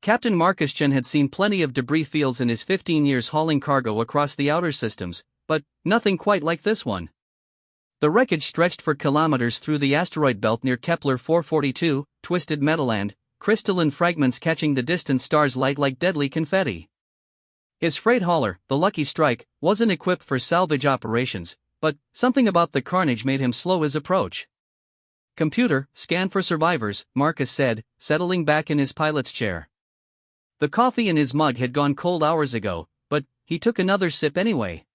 Captain Marcus Chen had seen plenty of debris fields in his 15 years hauling cargo across the outer systems, but nothing quite like this one. The wreckage stretched for kilometers through the asteroid belt near Kepler 442, twisted metal and crystalline fragments catching the distant star's light like deadly confetti. His freight hauler, the Lucky Strike, wasn't equipped for salvage operations, but something about the carnage made him slow his approach. "Computer, scan for survivors," Marcus said, settling back in his pilot's chair. The coffee in his mug had gone cold hours ago, but he took another sip anyway.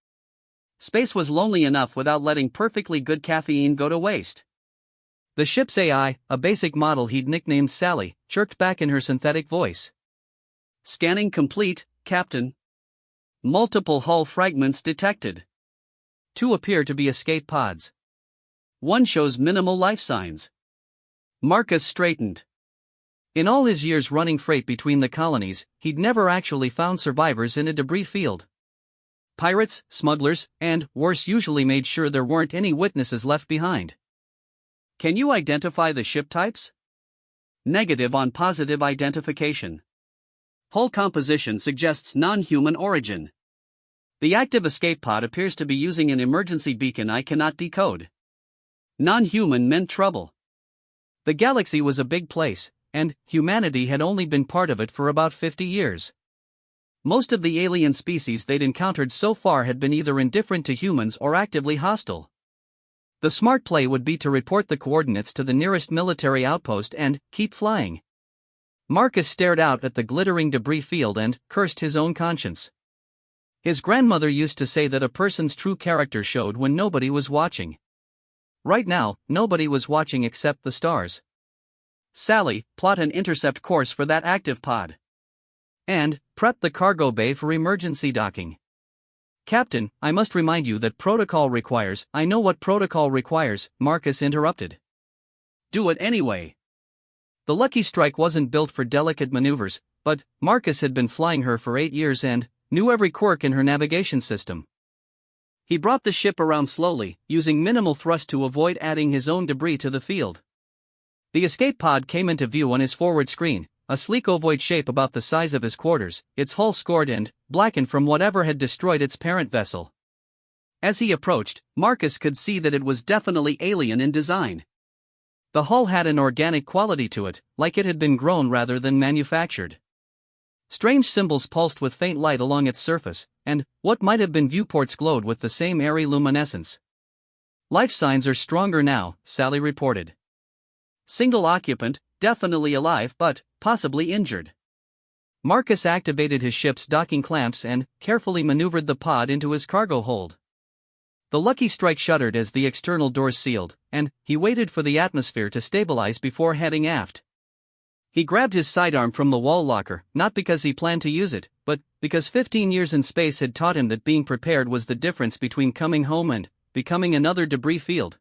Space was lonely enough without letting perfectly good caffeine go to waste. The ship's AI, a basic model he'd nicknamed Sally, chirped back in her synthetic voice. "Scanning complete, Captain. Multiple hull fragments detected. 2 appear to be escape pods. 1 shows minimal life signs." Marcus straightened. In all his years running freight between the colonies, he'd never actually found survivors in a debris field. Pirates, smugglers, and, worse, usually made sure there weren't any witnesses left behind. "Can you identify the ship types?" "Negative on positive identification. Hull composition suggests non-human origin. The active escape pod appears to be using an emergency beacon I cannot decode. Non-human meant trouble." The galaxy was a big place, and humanity had only been part of it for about 50 years. Most of the alien species they'd encountered so far had been either indifferent to humans or actively hostile. The smart play would be to report the coordinates to the nearest military outpost and keep flying. Marcus stared out at the glittering debris field and cursed his own conscience. His grandmother used to say that a person's true character showed when nobody was watching. Right now, nobody was watching except the stars. "Sally, plot an intercept course for that active pod. And prep the cargo bay for emergency docking." "Captain, I must remind you that protocol requires—" "I know what protocol requires," Marcus interrupted. "Do it anyway." The Lucky Strike wasn't built for delicate maneuvers, but Marcus had been flying her for 8 years and knew every quirk in her navigation system. He brought the ship around slowly, using minimal thrust to avoid adding his own debris to the field. The escape pod came into view on his forward screen, a sleek ovoid shape about the size of his quarters, its hull scored and blackened from whatever had destroyed its parent vessel. As he approached, Marcus could see that it was definitely alien in design. The hull had an organic quality to it, like it had been grown rather than manufactured. Strange symbols pulsed with faint light along its surface, and what might have been viewports glowed with the same airy luminescence. "Life signs are stronger now," Sally reported. "Single occupant, definitely alive but possibly injured." Marcus activated his ship's docking clamps and carefully maneuvered the pod into his cargo hold. The Lucky Strike shuddered as the external doors sealed, and he waited for the atmosphere to stabilize before heading aft. He grabbed his sidearm from the wall locker, not because he planned to use it, but because 15 years in space had taught him that being prepared was the difference between coming home and becoming another debris field.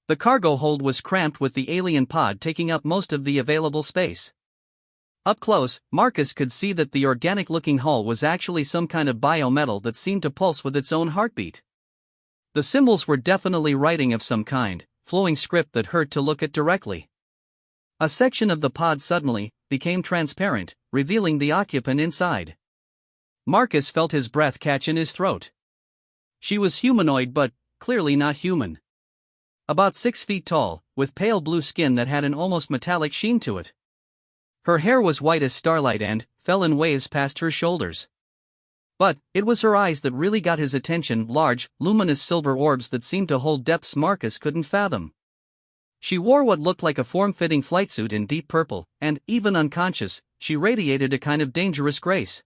The cargo hold was cramped with the alien pod taking up most of the available space. Up close, Marcus could see that the organic-looking hull was actually some kind of biometal that seemed to pulse with its own heartbeat. The symbols were definitely writing of some kind, flowing script that hurt to look at directly. A section of the pod suddenly became transparent, revealing the occupant inside. Marcus felt his breath catch in his throat. She was humanoid but clearly not human. About 6 feet tall, with pale blue skin that had an almost metallic sheen to it. Her hair was white as starlight and fell in waves past her shoulders. But it was her eyes that really got his attention, large, luminous silver orbs that seemed to hold depths Marcus couldn't fathom. She wore what looked like a form-fitting flight suit in deep purple, and, even unconscious, she radiated a kind of dangerous grace.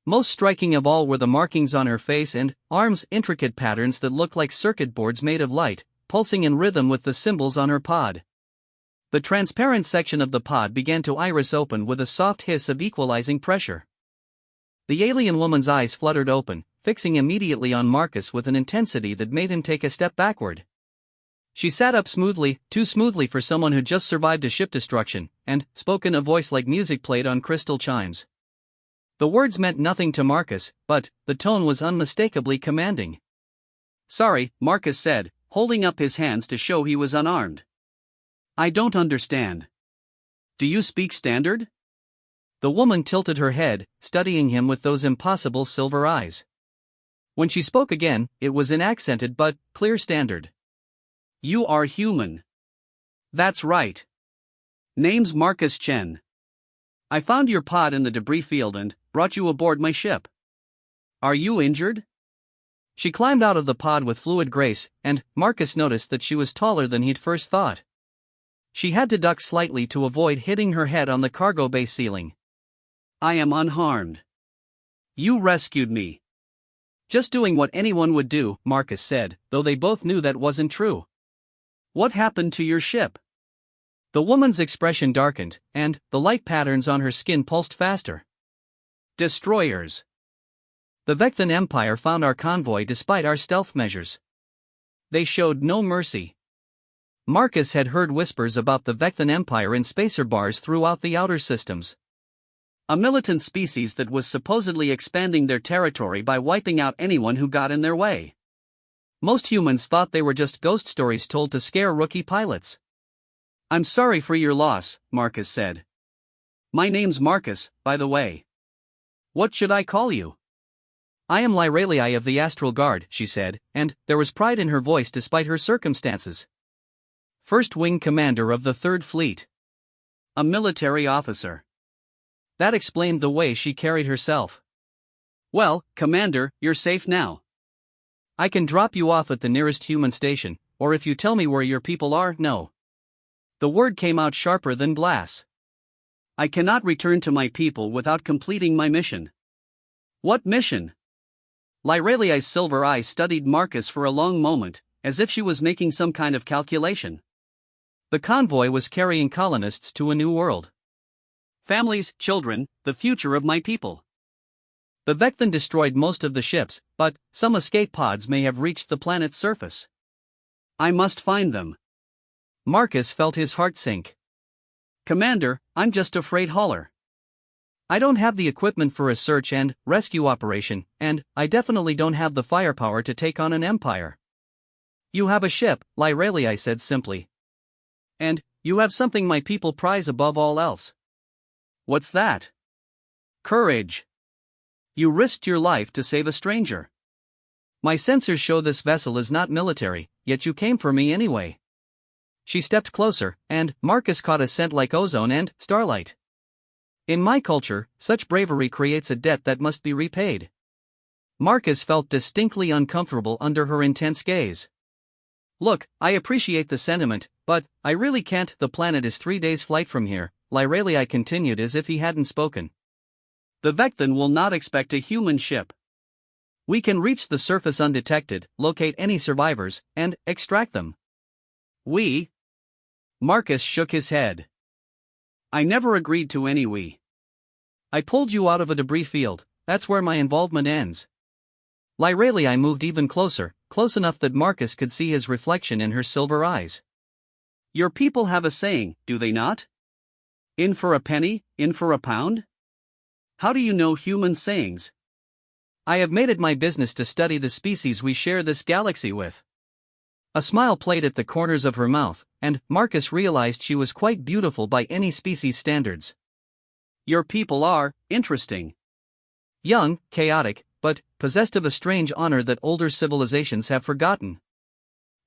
Most striking of all were the markings on her face and arms, intricate patterns that looked like circuit boards made of light, pulsing in rhythm with the symbols on her pod. The transparent section of the pod began to iris open with a soft hiss of equalizing pressure. The alien woman's eyes fluttered open, fixing immediately on Marcus with an intensity that made him take a step backward. She sat up smoothly, too smoothly for someone who just survived a ship destruction, and spoke in a voice like music played on crystal chimes. The words meant nothing to Marcus, but the tone was unmistakably commanding. "Sorry," Marcus said, holding up his hands to show he was unarmed. "I don't understand. Do you speak standard?" The woman tilted her head, studying him with those impossible silver eyes. When she spoke again, it was in accented but clear standard. "You are human." "That's right. Name's Marcus Chen. I found your pod in the debris field and brought you aboard my ship. Are you injured?" She climbed out of the pod with fluid grace, and Marcus noticed that she was taller than he'd first thought. She had to duck slightly to avoid hitting her head on the cargo bay ceiling. "I am unharmed. You rescued me." "Just doing what anyone would do," Marcus said, though they both knew that wasn't true. "What happened to your ship?" The woman's expression darkened, and the light patterns on her skin pulsed faster. "Destroyers. The Vectan Empire found our convoy despite our stealth measures. They showed no mercy." Marcus had heard whispers about the Vectan Empire in spacer bars throughout the outer systems. A militant species that was supposedly expanding their territory by wiping out anyone who got in their way. Most humans thought they were just ghost stories told to scare rookie pilots. "I'm sorry for your loss," Marcus said. "My name's Marcus, by the way. What should I call you?" "I am Lyralii of the Astral Guard," she said, and there was pride in her voice despite her circumstances. "First Wing Commander of the Third Fleet." A military officer. That explained the way she carried herself. "Well, Commander, you're safe now. I can drop you off at the nearest human station, or if you tell me where your people are, no." The word came out sharper than glass. "I cannot return to my people without completing my mission." "What mission?" Lyralii's silver eyes studied Marcus for a long moment, as if she was making some kind of calculation. The convoy was carrying colonists to a new world. "Families, children, the future of my people. The Vectan destroyed most of the ships, but some escape pods may have reached the planet's surface. I must find them." Marcus felt his heart sink. "Commander, I'm just a freight hauler. I don't have the equipment for a search and rescue operation, and I definitely don't have the firepower to take on an empire." "You have a ship," Lyralii said simply. "And you have something my people prize above all else." "What's that?" "Courage. You risked your life to save a stranger. My sensors show this vessel is not military, yet you came for me anyway." She stepped closer, and Marcus caught a scent like ozone and starlight. "In my culture, such bravery creates a debt that must be repaid." Marcus felt distinctly uncomfortable under her intense gaze. "Look, I appreciate the sentiment, but I really can't. The planet is 3 days' flight from here," Lyralii continued as if he hadn't spoken. "The Vectan will not expect a human ship. We can reach the surface undetected, locate any survivors, and extract them." "We?" Marcus shook his head. "I never agreed to any we. I pulled you out of a debris field, that's where my involvement ends." Lyralii moved even closer, close enough that Marcus could see his reflection in her silver eyes. "Your people have a saying, do they not? In for a penny, in for a pound? How do you know human sayings?" "I have made it my business to study the species we share this galaxy with." A smile played at the corners of her mouth, and Marcus realized she was quite beautiful by any species standards. "Your people are interesting. Young, chaotic, but possessed of a strange honor that older civilizations have forgotten."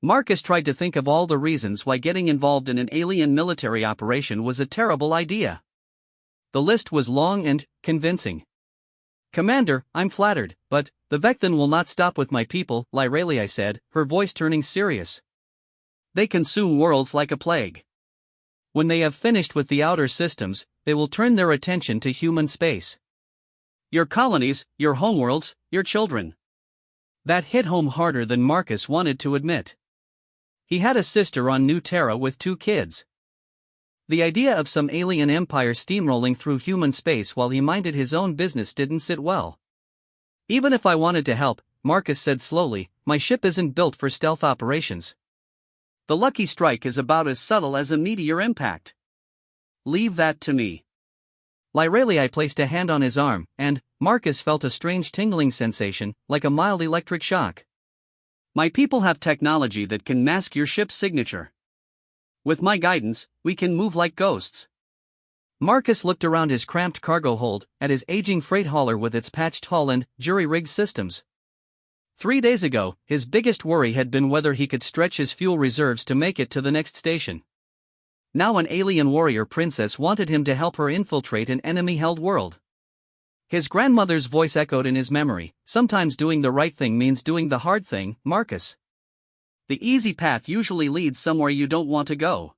Marcus tried to think of all the reasons why getting involved in an alien military operation was a terrible idea. The list was long and convincing. "Commander, I'm flattered, but the Vectan will not stop with my people," Lyralii said, her voice turning serious. "They consume worlds like a plague. When they have finished with the outer systems, they will turn their attention to human space. Your colonies, your homeworlds, your children." That hit home harder than Marcus wanted to admit. He had a sister on New Terra with 2 kids. The idea of some alien empire steamrolling through human space while he minded his own business didn't sit well. "Even if I wanted to help," Marcus said slowly, "my ship isn't built for stealth operations. The lucky strike is about as subtle as a meteor impact. Leave that to me." Lyralii placed a hand on his arm, and Marcus felt a strange tingling sensation, like a mild electric shock. "My people have technology that can mask your ship's signature. With my guidance, we can move like ghosts." Marcus looked around his cramped cargo hold, at his aging freight hauler with its patched hull and jury-rigged systems. 3 days ago, his biggest worry had been whether he could stretch his fuel reserves to make it to the next station. Now an alien warrior princess wanted him to help her infiltrate an enemy-held world. His grandmother's voice echoed in his memory, "Sometimes doing the right thing means doing the hard thing, Marcus. The easy path usually leads somewhere you don't want to go."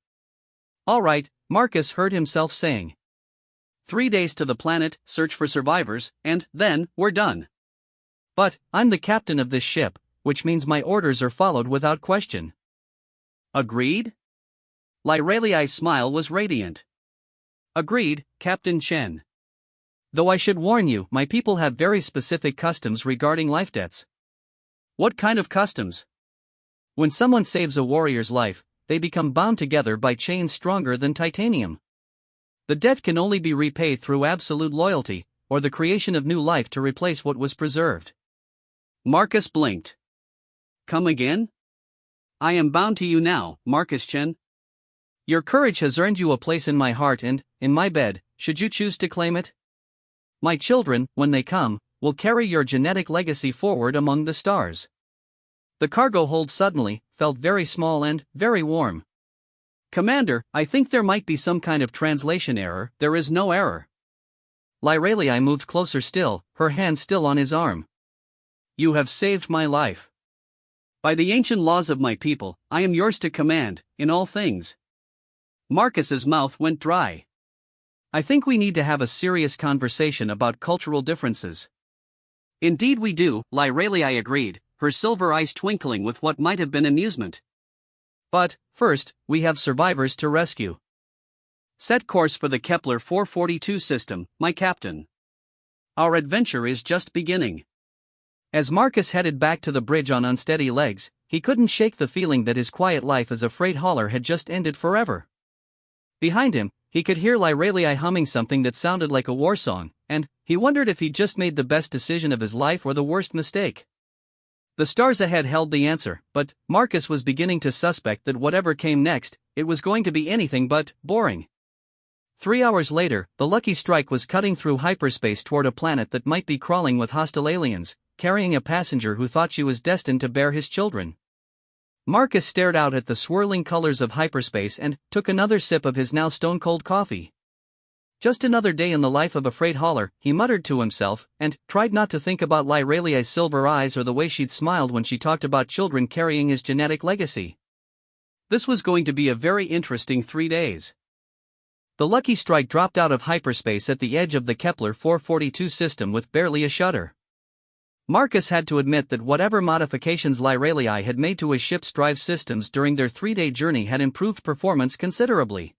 "All right," Marcus heard himself saying. 3 days to the planet, search for survivors, and then, we're done. "But, I'm the captain of this ship, which means my orders are followed without question." "Agreed?" Lyraliai's smile was radiant. "Agreed, Captain Chen. Though I should warn you, my people have very specific customs regarding life debts." "What kind of customs?" "When someone saves a warrior's life, they become bound together by chains stronger than titanium. The debt can only be repaid through absolute loyalty, or the creation of new life to replace what was preserved." Marcus blinked. "Come again?" "I am bound to you now, Marcus Chen. Your courage has earned you a place in my heart and, in my bed, should you choose to claim it. My children, when they come, will carry your genetic legacy forward among the stars." The cargo hold suddenly felt very small and very warm. "Commander, I think there might be some kind of translation error." "There is no error." Lyraliai moved closer still, her hand still on his arm. "You have saved my life. By the ancient laws of my people, I am yours to command, in all things." Marcus's mouth went dry. "I think we need to have a serious conversation about cultural differences." "Indeed we do," Lyraliai agreed, her silver eyes twinkling with what might have been amusement. "But, first, we have survivors to rescue. Set course for the Kepler 442 system, my captain. Our adventure is just beginning." As Marcus headed back to the bridge on unsteady legs, he couldn't shake the feeling that his quiet life as a freight hauler had just ended forever. Behind him, he could hear Lyraliai humming something that sounded like a war song, and he wondered if he'd just made the best decision of his life or the worst mistake. The stars ahead held the answer, but Marcus was beginning to suspect that whatever came next, it was going to be anything but boring. 3 hours later, the Lucky Strike was cutting through hyperspace toward a planet that might be crawling with hostile aliens, carrying a passenger who thought she was destined to bear his children. Marcus stared out at the swirling colors of hyperspace and took another sip of his now stone-cold coffee. Just another day in the life of a freight hauler, he muttered to himself, and tried not to think about Lyraliai's silver eyes or the way she'd smiled when she talked about children carrying his genetic legacy. This was going to be a very interesting 3 days. The Lucky Strike dropped out of hyperspace at the edge of the Kepler 442 system with barely a shudder. Marcus had to admit that whatever modifications Lyraliai had made to his ship's drive systems during their 3-day journey had improved performance considerably.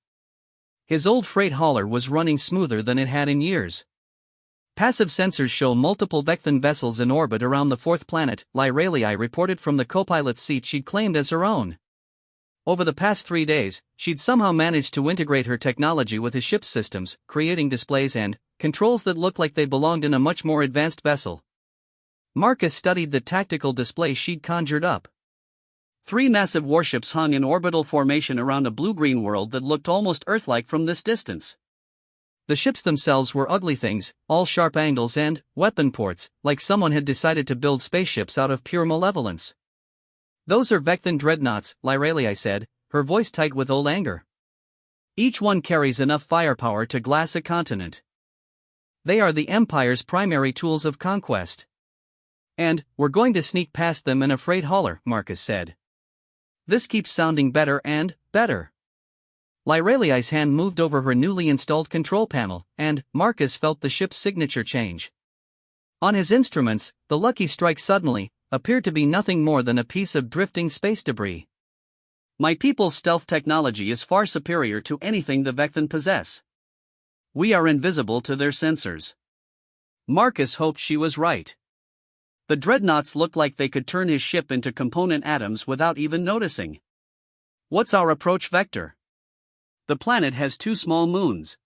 His old freight hauler was running smoother than it had in years. Passive sensors show multiple Vecthan vessels in orbit around the fourth planet, Lyraliai reported from the co-pilot's seat she'd claimed as her own. Over the past 3 days, she'd somehow managed to integrate her technology with his ship's systems, creating displays and controls that looked like they belonged in a much more advanced vessel. Marcus studied the tactical display she'd conjured up. 3 massive warships hung in orbital formation around a blue-green world that looked almost Earth-like from this distance. The ships themselves were ugly things, all sharp angles and weapon ports, like someone had decided to build spaceships out of pure malevolence. "Those are Vecthan dreadnoughts," Lyraliai said, her voice tight with old anger. "Each one carries enough firepower to glass a continent. They are the Empire's primary tools of conquest. And we're going to sneak past them in a freight hauler," Marcus said. "This keeps sounding better and better." Lyraliai's hand moved over her newly installed control panel, and Marcus felt the ship's signature change. On his instruments, the Lucky Strike suddenly appeared to be nothing more than a piece of drifting space debris. "My people's stealth technology is far superior to anything the Vecthan possess. We are invisible to their sensors." Marcus hoped she was right. The dreadnoughts looked like they could turn his ship into component atoms without even noticing. "What's our approach vector?" "The planet has 2 small moons.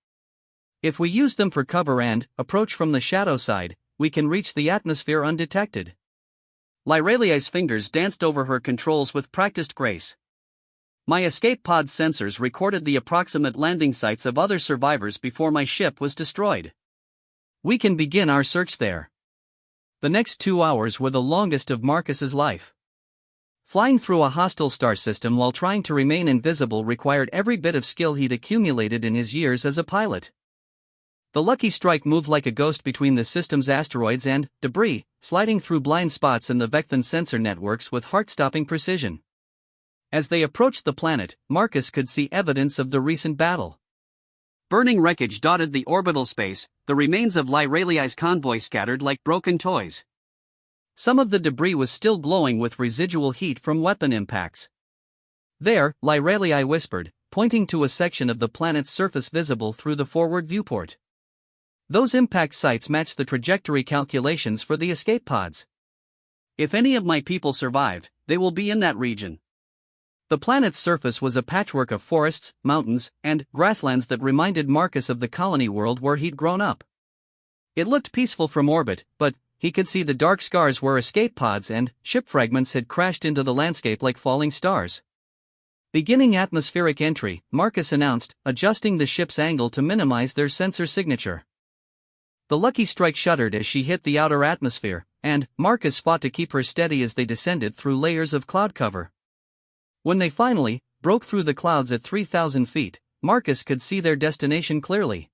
If we use them for cover and approach from the shadow side, we can reach the atmosphere undetected." Lyraliai's fingers danced over her controls with practiced grace. My escape pod sensors recorded the approximate landing sites of other survivors before my ship was destroyed. We can begin our search there. The next 2 hours were the longest of Marcus's life. Flying through a hostile star system while trying to remain invisible required every bit of skill he'd accumulated in his years as a pilot. The Lucky Strike moved like a ghost between the system's asteroids and debris, sliding through blind spots in the Vecthan sensor networks with heart-stopping precision. As they approached the planet, Marcus could see evidence of the recent battle. Burning wreckage dotted the orbital space, the remains of Lyraliai's convoy scattered like broken toys. Some of the debris was still glowing with residual heat from weapon impacts. There, Lyraliai whispered, pointing to a section of the planet's surface visible through the forward viewport. Those impact sites matched the trajectory calculations for the escape pods. If any of my people survived, they will be in that region. The planet's surface was a patchwork of forests, mountains, and grasslands that reminded Marcus of the colony world where he'd grown up. It looked peaceful from orbit, but he could see the dark scars where escape pods and ship fragments had crashed into the landscape like falling stars. Beginning atmospheric entry, Marcus announced, adjusting the ship's angle to minimize their sensor signature. The Lucky Strike shuddered as she hit the outer atmosphere, and Marcus fought to keep her steady as they descended through layers of cloud cover. When they finally broke through the clouds at 3,000 feet, Marcus could see their destination clearly.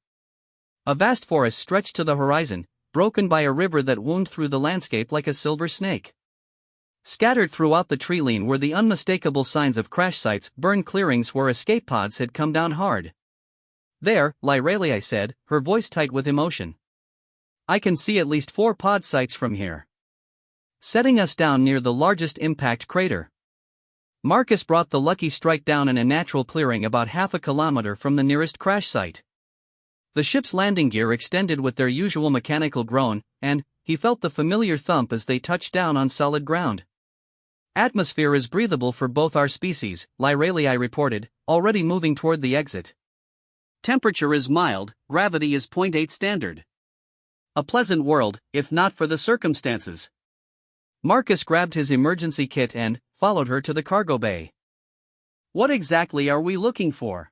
A vast forest stretched to the horizon, broken by a river that wound through the landscape like a silver snake. Scattered throughout the tree line were the unmistakable signs of crash sites, burned clearings where escape pods had come down hard. There, Lyraliai said, her voice tight with emotion. I can see at least 4 pod sites from here. Setting us down near the largest impact crater. Marcus brought the Lucky Strike down in a natural clearing about half a kilometer from the nearest crash site. The ship's landing gear extended with their usual mechanical groan, and he felt the familiar thump as they touched down on solid ground. Atmosphere is breathable for both our species, Lyraliai reported, already moving toward the exit. Temperature is mild, gravity is 0.8 standard. A pleasant world, if not for the circumstances. Marcus grabbed his emergency kit and followed her to the cargo bay. What exactly are we looking for?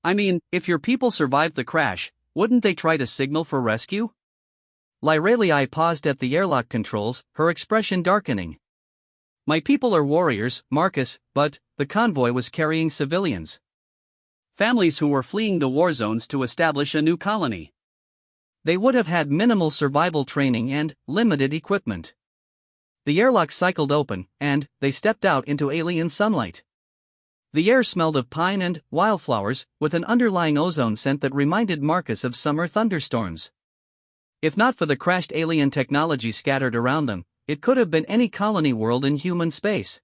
I mean, if your people survived the crash, wouldn't they try to signal for rescue? Lyraliai paused at the airlock controls, her expression darkening. My people are warriors, Marcus, but the convoy was carrying civilians. Families who were fleeing the war zones to establish a new colony. They would have had minimal survival training and limited equipment. The airlock cycled open, and they stepped out into alien sunlight. The air smelled of pine and wildflowers, with an underlying ozone scent that reminded Marcus of summer thunderstorms. If not for the crashed alien technology scattered around them, it could have been any colony world in human space.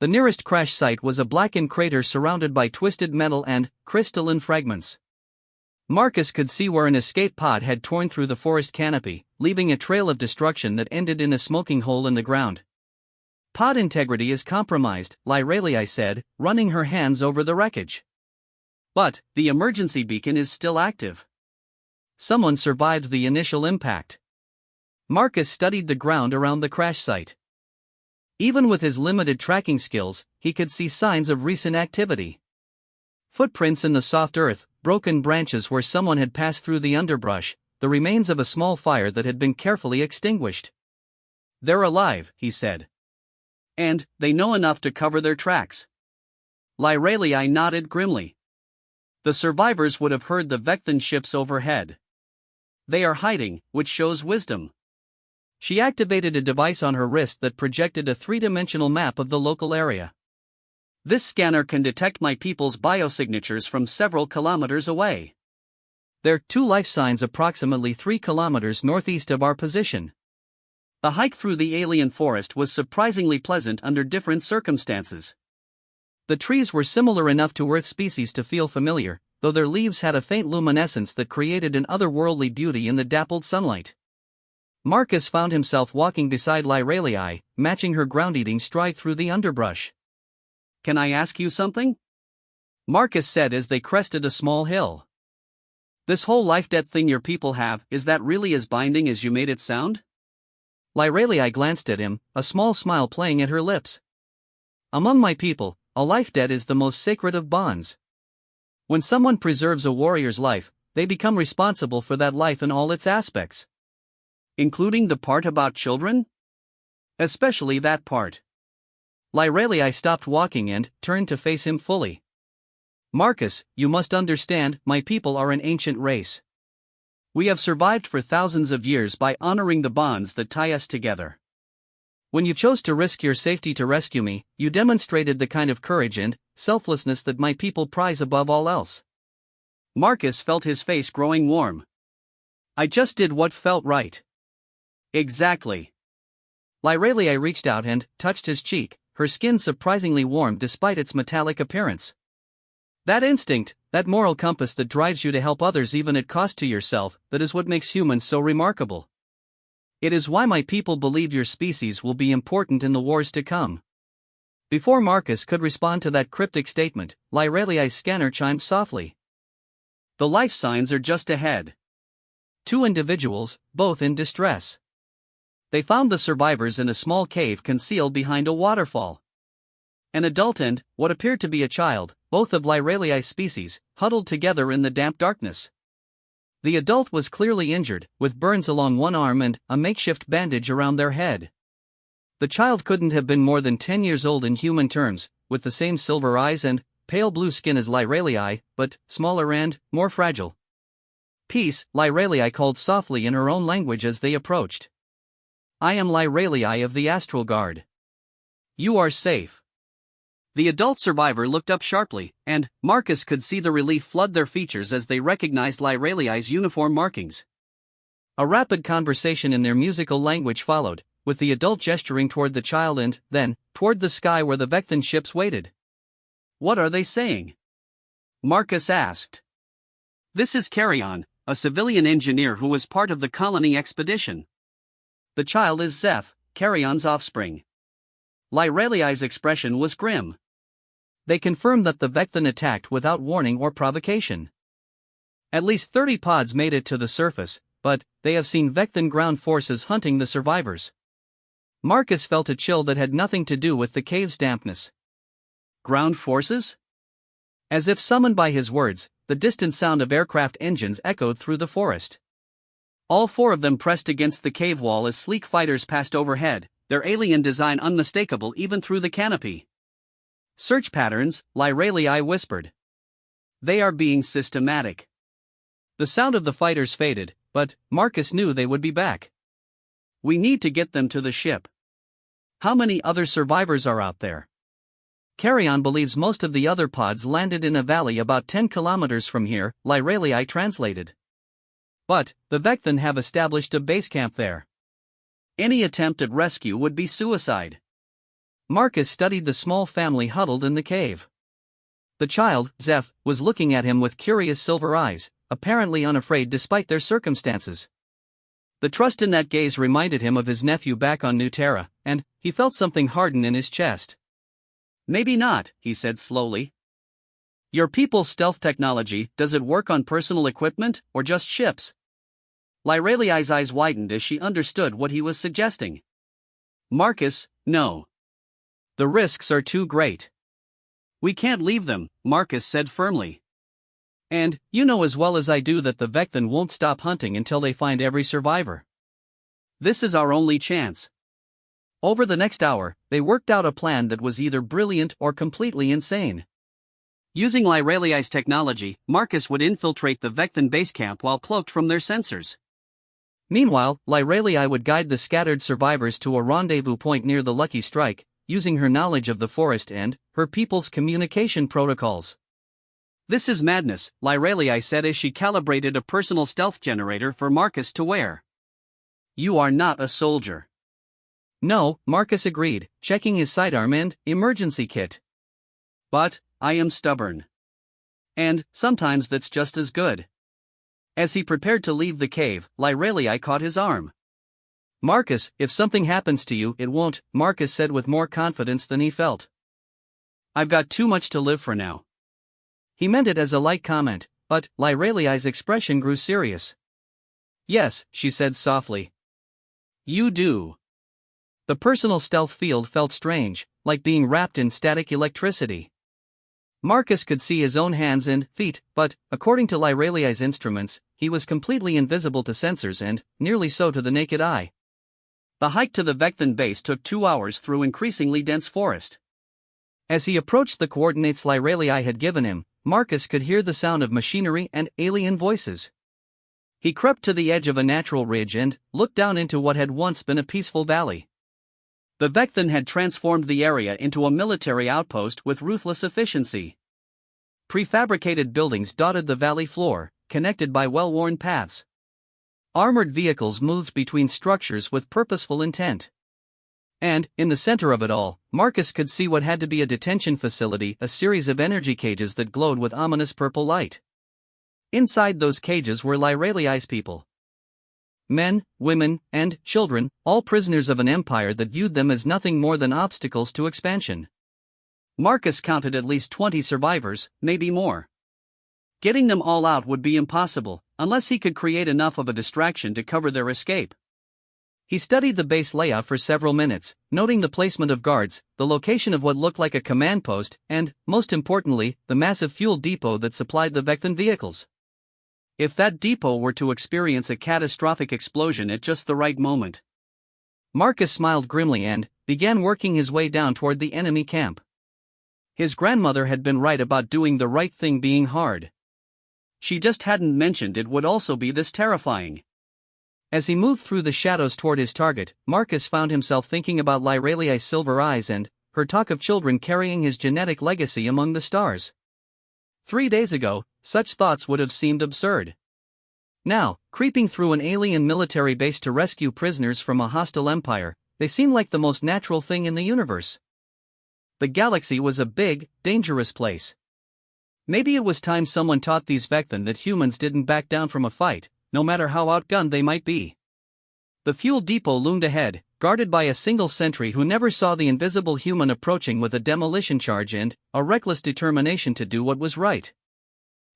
The nearest crash site was a blackened crater surrounded by twisted metal and crystalline fragments. Marcus could see where an escape pod had torn through the forest canopy, leaving a trail of destruction that ended in a smoking hole in the ground. Pod integrity is compromised, Lyraliai said, running her hands over the wreckage. But the emergency beacon is still active. Someone survived the initial impact. Marcus studied the ground around the crash site. Even with his limited tracking skills, he could see signs of recent activity. Footprints in the soft earth, broken branches where someone had passed through the underbrush, the remains of a small fire that had been carefully extinguished. They're alive, he said. And they know enough to cover their tracks. Lyraliai nodded grimly. The survivors would have heard the Vecthan ships overhead. They are hiding, which shows wisdom. She activated a device on her wrist that projected a 3-dimensional map of the local area. This scanner can detect my people's biosignatures from several kilometers away. There are 2 life signs approximately 3 kilometers northeast of our position. The hike through the alien forest was surprisingly pleasant under different circumstances. The trees were similar enough to Earth species to feel familiar, though their leaves had a faint luminescence that created an otherworldly beauty in the dappled sunlight. Marcus found himself walking beside Lyraliai, matching her ground-eating stride through the underbrush. Can I ask you something? Marcus said as they crested a small hill. This whole life-debt thing your people have, is that really as binding as you made it sound? Lyraliai glanced at him, a small smile playing at her lips. Among my people, a life debt is the most sacred of bonds. When someone preserves a warrior's life, they become responsible for that life in all its aspects. Including the part about children? Especially that part. Lyrelii stopped walking and turned to face him fully. Marcus, you must understand, my people are an ancient race. We have survived for thousands of years by honoring the bonds that tie us together. When you chose to risk your safety to rescue me, you demonstrated the kind of courage and selflessness that my people prize above all else. Marcus felt his face growing warm. I just did what felt right. Exactly. Lyrelii reached out and touched his cheek, her skin surprisingly warm despite its metallic appearance. That instinct, that moral compass that drives you to help others even at cost to yourself, that is what makes humans so remarkable. It is why my people believe your species will be important in the wars to come. Before Marcus could respond to that cryptic statement, Lyrelii's scanner chimed softly. The life signs are just ahead. 2 individuals, both in distress. They found the survivors in a small cave concealed behind a waterfall. An adult and what appeared to be a child, both of Lyrelii's species, huddled together in the damp darkness. The adult was clearly injured, with burns along one arm and a makeshift bandage around their head. The child couldn't have been more than 10 years old in human terms, with the same silver eyes and pale blue skin as Lyrelii, but smaller and more fragile. Peace, Lyrelii called softly in her own language as they approached. I am Lyrelii of the Astral Guard. You are safe. The adult survivor looked up sharply, and Marcus could see the relief flood their features as they recognized Lyrelii's uniform markings. A rapid conversation in their musical language followed, with the adult gesturing toward the child and, then, toward the sky where the Vectan ships waited. What are they saying? Marcus asked. This is Carrion, a civilian engineer who was part of the colony expedition. The child is Zeph, Carrion's offspring. Lyrelii's expression was grim. They confirmed that the Vectan attacked without warning or provocation. At least 30 pods made it to the surface, but they have seen Vectan ground forces hunting the survivors. Marcus felt a chill that had nothing to do with the cave's dampness. Ground forces? As if summoned by his words, the distant sound of aircraft engines echoed through the forest. All 4 of them pressed against the cave wall as sleek fighters passed overhead, their alien design unmistakable even through the canopy. Search patterns, Lyrelii whispered. They are being systematic. The sound of the fighters faded, but Marcus knew they would be back. We need to get them to the ship. How many other survivors are out there? Carrion believes most of the other pods landed in a valley about 10 kilometers from here, Lyrelii translated. But the Vectan have established a base camp there. Any attempt at rescue would be suicide. Marcus studied the small family huddled in the cave. The child, Zeph, was looking at him with curious silver eyes, apparently unafraid despite their circumstances. The trust in that gaze reminded him of his nephew back on New Terra, and he felt something harden in his chest. Maybe not, he said slowly. Your people's stealth technology, does it work on personal equipment, or just ships? Lyrelii's eyes widened as she understood what he was suggesting. Marcus, no. The risks are too great. We can't leave them, Marcus said firmly. And, you know as well as I do that the Vectan won't stop hunting until they find every survivor. This is our only chance. Over the next hour, they worked out a plan that was either brilliant or completely insane. Using Lyrelii's technology, Marcus would infiltrate the Vectan base camp while cloaked from their sensors. Meanwhile, Lyrelii would guide the scattered survivors to a rendezvous point near the Lucky Strike, using her knowledge of the forest and her people's communication protocols. This is madness, Lyrelii said as she calibrated a personal stealth generator for Marcus to wear. You are not a soldier. No, Marcus agreed, checking his sidearm and emergency kit. But I am stubborn. And sometimes that's just as good. As he prepared to leave the cave, Lyrelii caught his arm. Marcus, if something happens to you, it won't, Marcus said with more confidence than he felt. I've got too much to live for now. He meant it as a light comment, but Lyrelii's expression grew serious. Yes, she said softly. You do. The personal stealth field felt strange, like being wrapped in static electricity. Marcus could see his own hands and feet, but, according to Lyraliai's instruments, he was completely invisible to sensors and nearly so to the naked eye. The hike to the Vecthan base took 2 hours through increasingly dense forest. As he approached the coordinates Lyraliai had given him, Marcus could hear the sound of machinery and alien voices. He crept to the edge of a natural ridge and looked down into what had once been a peaceful valley. The Vecthan had transformed the area into a military outpost with ruthless efficiency. Prefabricated buildings dotted the valley floor, connected by well-worn paths. Armored vehicles moved between structures with purposeful intent. And, in the center of it all, Marcus could see what had to be a detention facility, a series of energy cages that glowed with ominous purple light. Inside those cages were Lyraliai's people. Men, women, and children, all prisoners of an empire that viewed them as nothing more than obstacles to expansion. Marcus counted at least 20 survivors, maybe more. Getting them all out would be impossible, unless he could create enough of a distraction to cover their escape. He studied the base layout for several minutes, noting the placement of guards, the location of what looked like a command post, and, most importantly, the massive fuel depot that supplied the Vecthan vehicles. If that depot were to experience a catastrophic explosion at just the right moment. Marcus smiled grimly and began working his way down toward the enemy camp. His grandmother had been right about doing the right thing being hard. She just hadn't mentioned it would also be this terrifying. As he moved through the shadows toward his target, Marcus found himself thinking about Lyraliai's silver eyes and her talk of children carrying his genetic legacy among the stars. 3 days ago, such thoughts would have seemed absurd. Now, creeping through an alien military base to rescue prisoners from a hostile empire, they seemed like the most natural thing in the universe. The galaxy was a big, dangerous place. Maybe it was time someone taught these Vecthan that humans didn't back down from a fight, no matter how outgunned they might be. The fuel depot loomed ahead, guarded by a single sentry who never saw the invisible human approaching with a demolition charge and a reckless determination to do what was right.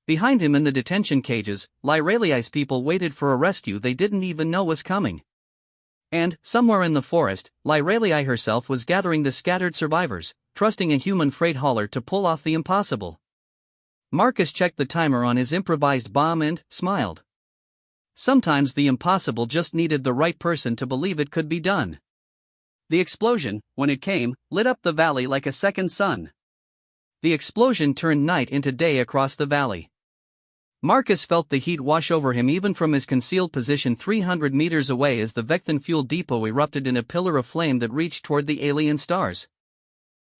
Behind him in the detention cages, Lyraliai's people waited for a rescue they didn't even know was coming. And, somewhere in the forest, Lyraliai herself was gathering the scattered survivors, trusting a human freight hauler to pull off the impossible. Marcus checked the timer on his improvised bomb and smiled. Sometimes the impossible just needed the right person to believe it could be done. The explosion, when it came, lit up the valley like a second sun. The explosion turned night into day across the valley. Marcus felt the heat wash over him even from his concealed position 300 meters away as the Vecthan fuel depot erupted in a pillar of flame that reached toward the alien stars.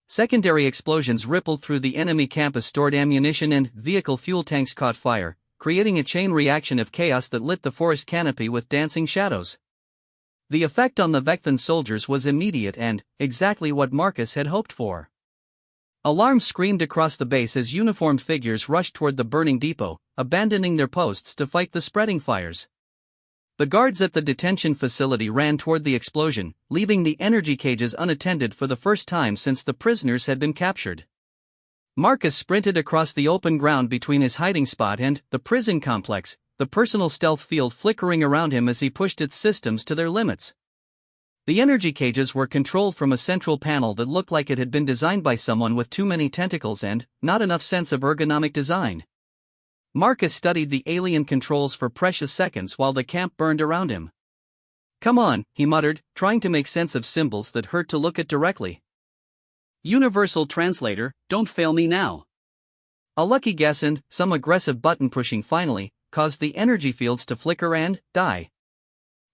Secondary explosions rippled through the enemy camp as stored ammunition and vehicle fuel tanks caught fire, creating a chain reaction of chaos that lit the forest canopy with dancing shadows. The effect on the Vecthan soldiers was immediate and exactly what Marcus had hoped for. Alarms screamed across the base as uniformed figures rushed toward the burning depot, abandoning their posts to fight the spreading fires. The guards at the detention facility ran toward the explosion, leaving the energy cages unattended for the first time since the prisoners had been captured. Marcus sprinted across the open ground between his hiding spot and the prison complex, the personal stealth field flickering around him as he pushed its systems to their limits. The energy cages were controlled from a central panel that looked like it had been designed by someone with too many tentacles and not enough sense of ergonomic design. Marcus studied the alien controls for precious seconds while the camp burned around him. "Come on," he muttered, trying to make sense of symbols that hurt to look at directly. "Universal translator, don't fail me now." A lucky guess and some aggressive button pushing finally caused the energy fields to flicker and die.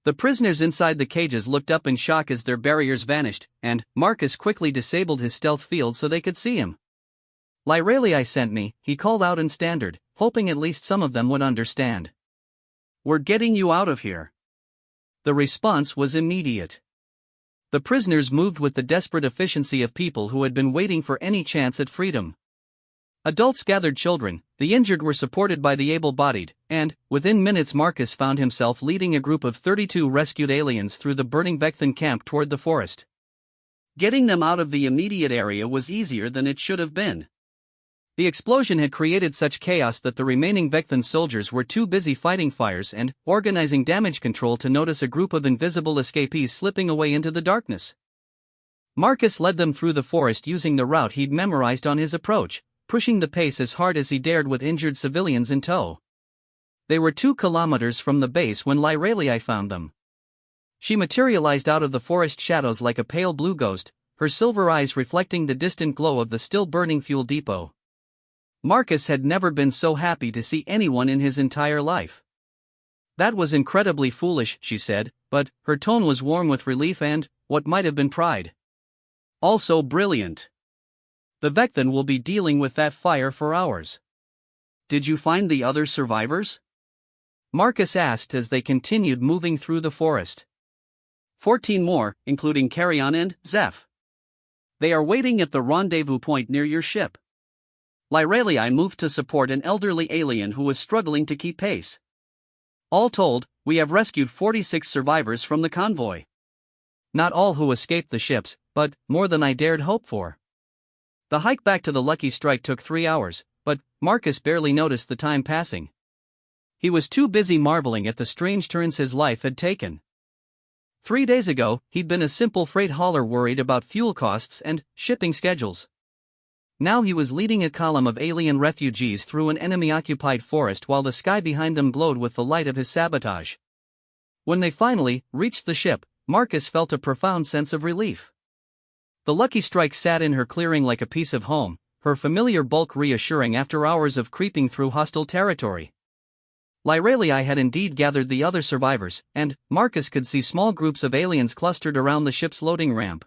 The prisoners inside the cages looked up in shock as their barriers vanished, and Marcus quickly disabled his stealth field so they could see him. "Lyraliai sent me," he called out in Standard, hoping at least some of them would understand. "We're getting you out of here." The response was immediate. The prisoners moved with the desperate efficiency of people who had been waiting for any chance at freedom. Adults gathered children, the injured were supported by the able-bodied, and, within minutes Marcus found himself leading a group of 32 rescued aliens through the burning Vecthan camp toward the forest. Getting them out of the immediate area was easier than it should have been. The explosion had created such chaos that the remaining Vecthan soldiers were too busy fighting fires and organizing damage control to notice a group of invisible escapees slipping away into the darkness. Marcus led them through the forest using the route he'd memorized on his approach, pushing the pace as hard as he dared with injured civilians in tow. They were 2 kilometers from the base when Lyralii found them. She materialized out of the forest shadows like a pale blue ghost, her silver eyes reflecting the distant glow of the still-burning fuel depot. Marcus had never been so happy to see anyone in his entire life. "That was incredibly foolish," she said, but her tone was warm with relief and, what might have been pride. "Also brilliant. The Vecthan will be dealing with that fire for hours." "Did you find the other survivors?" Marcus asked as they continued moving through the forest. 14 more, including Carrion and Zeph. They are waiting at the rendezvous point near your ship. Lyralii moved to support an elderly alien who was struggling to keep pace. "All told, we have rescued 46 survivors from the convoy. Not all who escaped the ships, but more than I dared hope for." The hike back to the Lucky Strike took 3 hours, but Marcus barely noticed the time passing. He was too busy marveling at the strange turns his life had taken. 3 days ago, he'd been a simple freight hauler worried about fuel costs and shipping schedules. Now he was leading a column of alien refugees through an enemy-occupied forest while the sky behind them glowed with the light of his sabotage. When they finally reached the ship, Marcus felt a profound sense of relief. The Lucky Strike sat in her clearing like a piece of home, her familiar bulk reassuring after hours of creeping through hostile territory. Lyralii had indeed gathered the other survivors, and Marcus could see small groups of aliens clustered around the ship's loading ramp.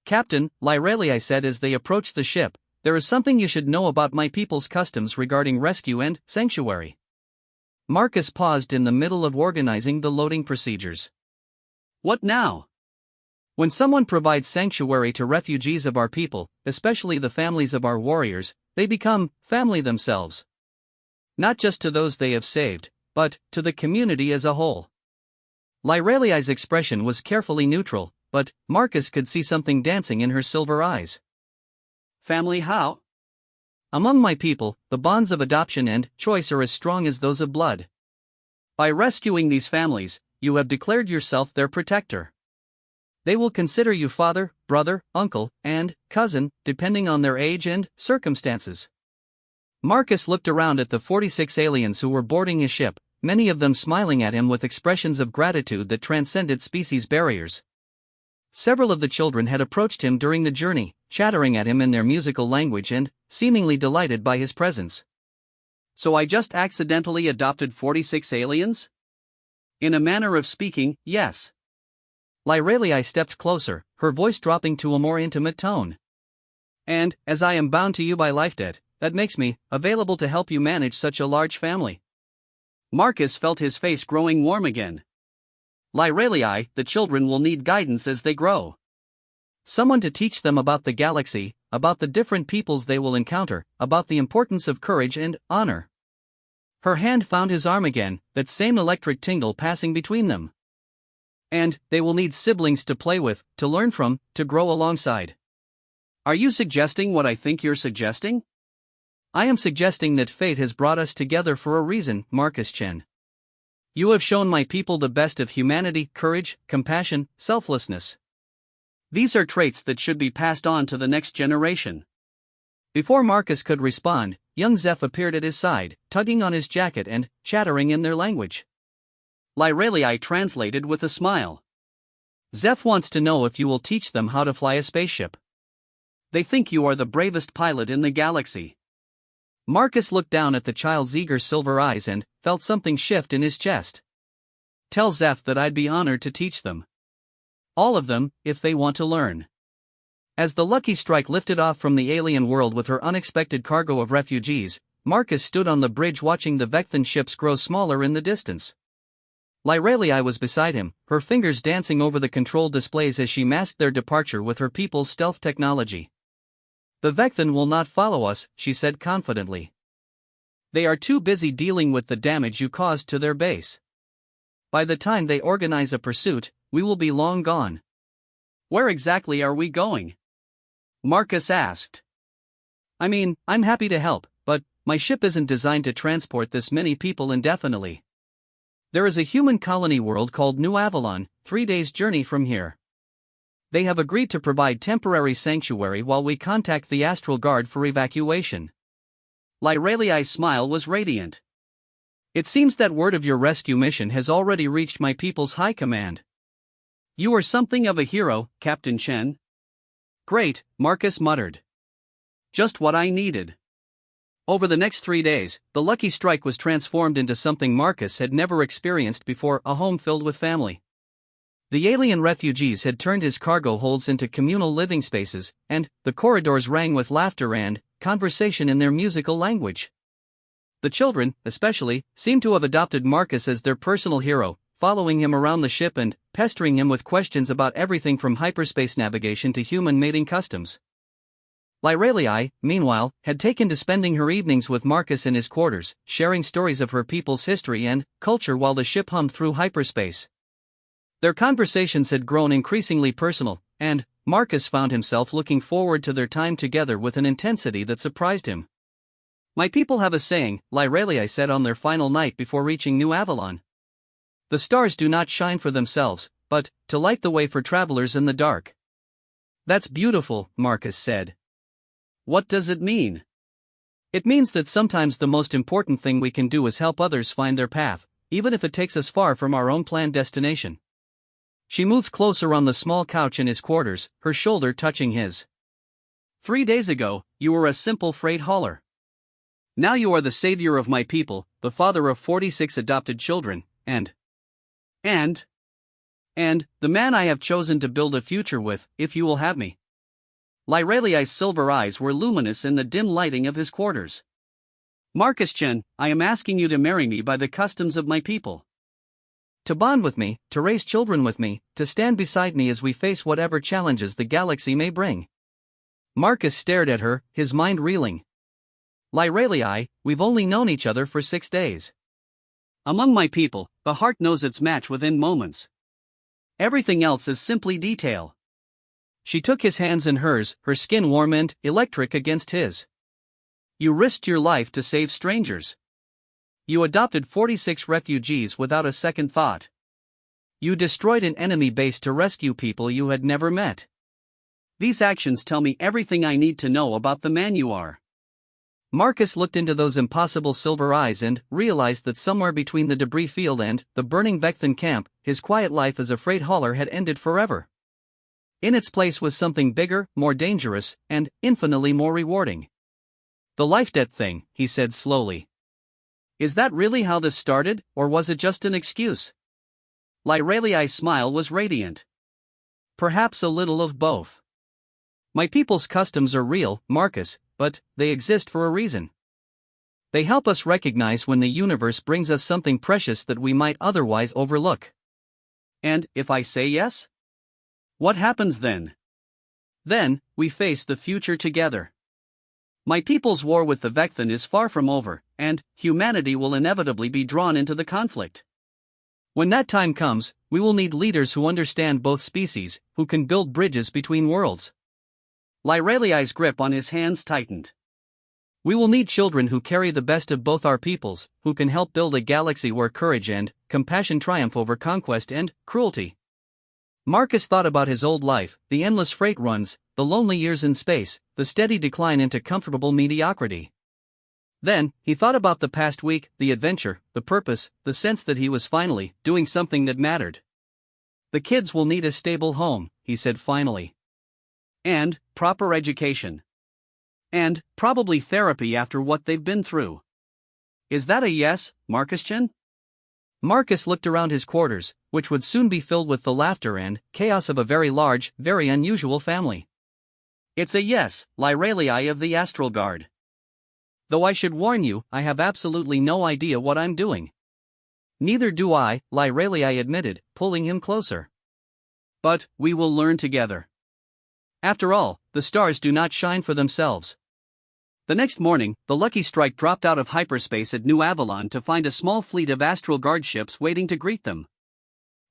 "Captain," Lyralii said as they approached the ship, "there is something you should know about my people's customs regarding rescue and sanctuary." Marcus paused in the middle of organizing the loading procedures. "What now?" "When someone provides sanctuary to refugees of our people, especially the families of our warriors, they become family themselves. Not just to those they have saved, but to the community as a whole." Lyralii's expression was carefully neutral, but Marcus could see something dancing in her silver eyes. "Family how?" "Among my people, the bonds of adoption and choice are as strong as those of blood. By rescuing these families, you have declared yourself their protector. They will consider you father, brother, uncle, and cousin, depending on their age and circumstances." Marcus looked around at the 46 aliens who were boarding his ship, many of them smiling at him with expressions of gratitude that transcended species barriers. Several of the children had approached him during the journey, chattering at him in their musical language and seemingly delighted by his presence. "So I just accidentally adopted 46 aliens?" "In a manner of speaking, yes." Lyralii stepped closer, her voice dropping to a more intimate tone. "And, as I am bound to you by life debt, that makes me available to help you manage such a large family." Marcus felt his face growing warm again. "Lyralii, the children will need guidance as they grow. Someone to teach them about the galaxy, about the different peoples they will encounter, about the importance of courage and honor." Her hand found his arm again, that same electric tingle passing between them. "And they will need siblings to play with, to learn from, to grow alongside." "Are you suggesting what I think you're suggesting?" "I am suggesting that fate has brought us together for a reason, Marcus Chen. You have shown my people the best of humanity, courage, compassion, selflessness. These are traits that should be passed on to the next generation." Before Marcus could respond, young Zeph appeared at his side, tugging on his jacket and chattering in their language. Lyralii translated with a smile. "Zeph wants to know if you will teach them how to fly a spaceship. They think you are the bravest pilot in the galaxy." Marcus looked down at the child's eager silver eyes and felt something shift in his chest. "Tell Zeph that I'd be honored to teach them. All of them, if they want to learn." As the Lucky Strike lifted off from the alien world with her unexpected cargo of refugees, Marcus stood on the bridge watching the Vecthan ships grow smaller in the distance. Lyralii was beside him, her fingers dancing over the control displays as she masked their departure with her people's stealth technology. "The Vecthan will not follow us," she said confidently. "They are too busy dealing with the damage you caused to their base. By the time they organize a pursuit, we will be long gone." "Where exactly are we going?" Marcus asked. "I mean, I'm happy to help, but my ship isn't designed to transport this many people indefinitely. There is a human colony world called New Avalon, 3 days' journey from here. They have agreed to provide temporary sanctuary while we contact the Astral Guard for evacuation. Lyraliai's smile was radiant. It seems that word of your rescue mission has already reached my people's high command. You are something of a hero, Captain Chen. Great, Marcus muttered. Just what I needed. Over the next 3 days, the Lucky Strike was transformed into something Marcus had never experienced before, a home filled with family. The alien refugees had turned his cargo holds into communal living spaces, and the corridors rang with laughter and conversation in their musical language. The children, especially, seemed to have adopted Marcus as their personal hero, following him around the ship and pestering him with questions about everything from hyperspace navigation to human mating customs. Lyraliai, meanwhile, had taken to spending her evenings with Marcus in his quarters, sharing stories of her people's history and culture while the ship hummed through hyperspace. Their conversations had grown increasingly personal, and Marcus found himself looking forward to their time together with an intensity that surprised him. My people have a saying, Lyraliai said on their final night before reaching New Avalon. The stars do not shine for themselves, but to light the way for travelers in the dark. That's beautiful, Marcus said. What does it mean? It means that sometimes the most important thing we can do is help others find their path, even if it takes us far from our own planned destination. She moved closer on the small couch in his quarters, her shoulder touching his. 3 days ago, you were a simple freight hauler. Now you are the savior of my people, the father of 46 adopted children, and the man I have chosen to build a future with, if you will have me. Lyraliai's silver eyes were luminous in the dim lighting of his quarters. Marcus Chen, I am asking you to marry me by the customs of my people. To bond with me, to raise children with me, to stand beside me as we face whatever challenges the galaxy may bring. Marcus stared at her, his mind reeling. Lyraliai, we've only known each other for 6 days. Among my people, the heart knows its match within moments. Everything else is simply detail. She took his hands in hers, her skin warm and electric against his. You risked your life to save strangers. You adopted 46 refugees without a second thought. You destroyed an enemy base to rescue people you had never met. These actions tell me everything I need to know about the man you are. Marcus looked into those impossible silver eyes and realized that somewhere between the debris field and the burning Vecthan camp, his quiet life as a freight hauler had ended forever. In its place was something bigger, more dangerous, and infinitely more rewarding. The life debt thing, he said slowly. Is that really how this started, or was it just an excuse? Lyraliai's smile was radiant. Perhaps a little of both. My people's customs are real, Marcus, but they exist for a reason. They help us recognize when the universe brings us something precious that we might otherwise overlook. And if I say yes? What happens then? Then, we face the future together. My people's war with the Vecthan is far from over, and humanity will inevitably be drawn into the conflict. When that time comes, we will need leaders who understand both species, who can build bridges between worlds. Lyraliai's grip on his hands tightened. We will need children who carry the best of both our peoples, who can help build a galaxy where courage and compassion triumph over conquest and cruelty. Marcus thought about his old life, the endless freight runs, the lonely years in space, the steady decline into comfortable mediocrity. Then, he thought about the past week, the adventure, the purpose, the sense that he was finally doing something that mattered. The kids will need a stable home, he said finally. And proper education. And probably therapy after what they've been through. Is that a yes, Marcus Chen? Marcus looked around his quarters, which would soon be filled with the laughter and chaos of a very large, very unusual family. It's a yes, Lyraliai of the Astral Guard. Though I should warn you, I have absolutely no idea what I'm doing. Neither do I, Lyraliai admitted, pulling him closer. But we will learn together. After all, the stars do not shine for themselves. The next morning, the Lucky Strike dropped out of hyperspace at New Avalon to find a small fleet of Astral Guard ships waiting to greet them.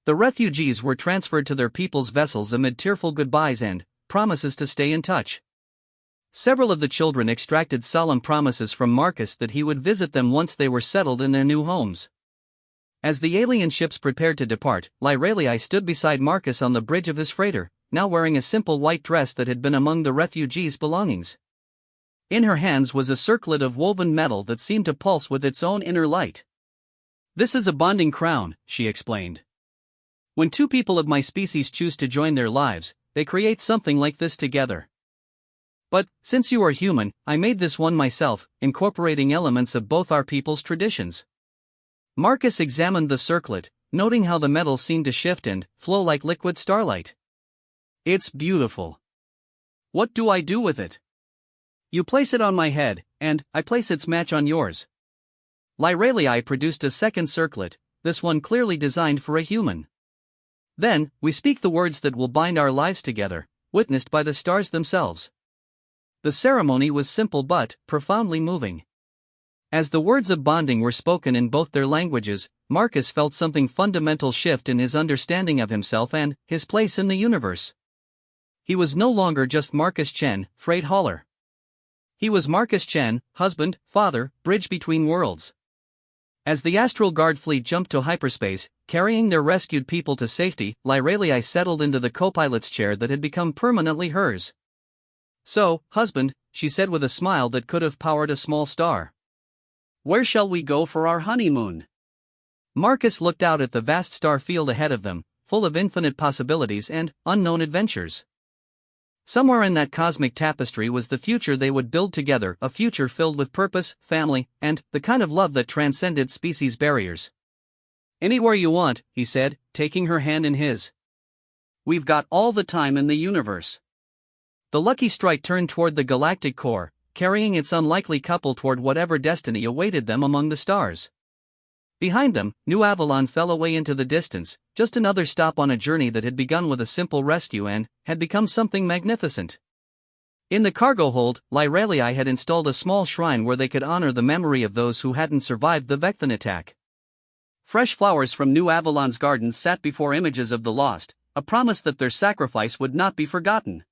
The refugees were transferred to their people's vessels amid tearful goodbyes and promises to stay in touch. Several of the children extracted solemn promises from Marcus that he would visit them once they were settled in their new homes. As the alien ships prepared to depart, Lyraliai stood beside Marcus on the bridge of his freighter, now wearing a simple white dress that had been among the refugees' belongings. In her hands was a circlet of woven metal that seemed to pulse with its own inner light. "This is a bonding crown," she explained. "When two people of my species choose to join their lives, they create something like this together. But, since you are human, I made this one myself, incorporating elements of both our people's traditions." Marcus examined the circlet, noting how the metal seemed to shift and flow like liquid starlight. "It's beautiful. What do I do with it?" "You place it on my head, and I place its match on yours." Lyralii produced a second circlet, this one clearly designed for a human. "Then, we speak the words that will bind our lives together, witnessed by the stars themselves." The ceremony was simple but profoundly moving. As the words of bonding were spoken in both their languages, Marcus felt something fundamental shift in his understanding of himself and his place in the universe. He was no longer just Marcus Chen, freight hauler. He was Marcus Chen, husband, father, bridge between worlds. As the Astral Guard fleet jumped to hyperspace, carrying their rescued people to safety, Lyralii settled into the co-pilot's chair that had become permanently hers. "So, husband," she said with a smile that could have powered a small star, "where shall we go for our honeymoon?" Marcus looked out at the vast star field ahead of them, full of infinite possibilities and unknown adventures. Somewhere in that cosmic tapestry was the future they would build together, a future filled with purpose, family, and the kind of love that transcended species barriers. "Anywhere you want," he said, taking her hand in his. "We've got all the time in the universe." The Lucky Strike turned toward the galactic core, carrying its unlikely couple toward whatever destiny awaited them among the stars. Behind them, New Avalon fell away into the distance, just another stop on a journey that had begun with a simple rescue and had become something magnificent. In the cargo hold, Lyralii had installed a small shrine where they could honor the memory of those who hadn't survived the Vecthan attack. Fresh flowers from New Avalon's gardens sat before images of the lost, a promise that their sacrifice would not be forgotten.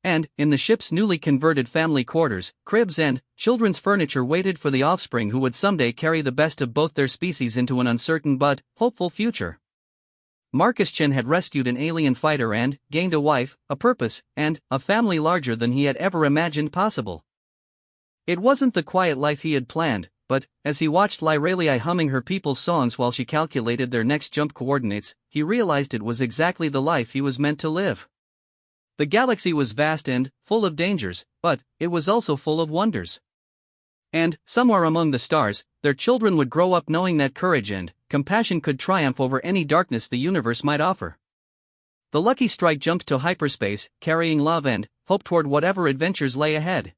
And, in the ship's newly converted family quarters, cribs and children's furniture waited for the offspring who would someday carry the best of both their species into an uncertain but hopeful future. Marcus Chen had rescued an alien fighter and gained a wife, a purpose, and a family larger than he had ever imagined possible. It wasn't the quiet life he had planned, but, as he watched Lyralii humming her people's songs while she calculated their next jump coordinates, he realized it was exactly the life he was meant to live. The galaxy was vast and full of dangers, but it was also full of wonders. And, somewhere among the stars, their children would grow up knowing that courage and compassion could triumph over any darkness the universe might offer. The Lucky Strike jumped to hyperspace, carrying love and hope toward whatever adventures lay ahead.